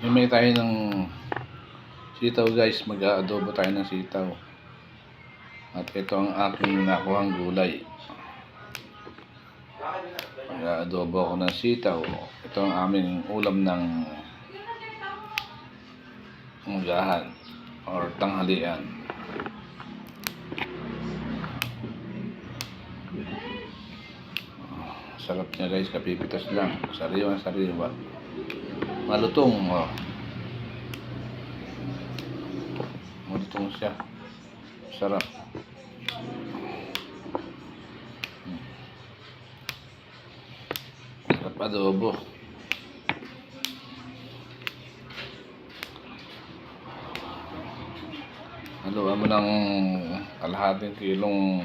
May tayo ng sitaw guys, mag-aadobo tayo ng sitaw. At ito ang aking nakuhang gulay. Mag-aadobo ako ng sitaw. Ito ang aming ulam ng umagahan or tanghalian. Sarap niya guys, kapipitas lang. Sariwa. Malutong, oh. Malutong siya. Sarap. Sarap adobo. Haluan mo ng kalahating kilong